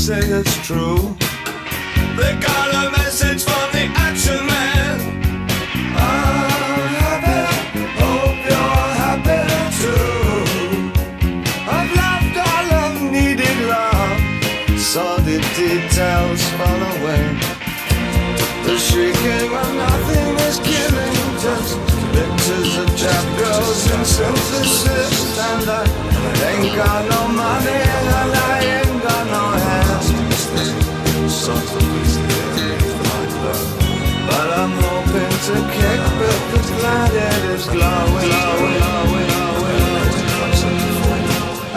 say it's true. They got a message from the action man. I'm happy, hope you're happy too. I've loved all I've needed love, saw the details fall away. The shrieking when nothing is killing, just pictures of trap girls and synthesis. And I ain't got no money and I ain't got no hands, but I'm hoping to kick back the planet is glowing.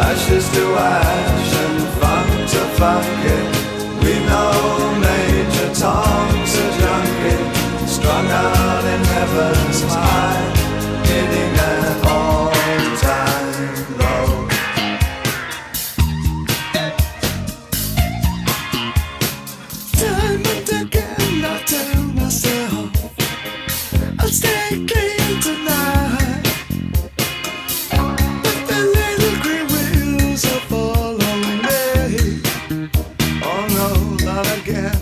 Ashes to ash and funk to funk it. We know Major Tom's a junkie, strung out in heaven's high, hitting an all-time low. Time and again I tell myself I'll stay clean tonight, but the little green wheels are following me. Oh no, not again.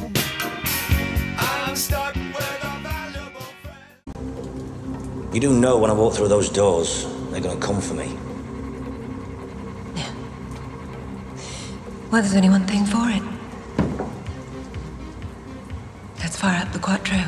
I'm stuck with a valuable friend. You do know when I walk through those doors, they're gonna come for me. Yeah. Well, there's only one thing for it. Let's fire up the Quattro.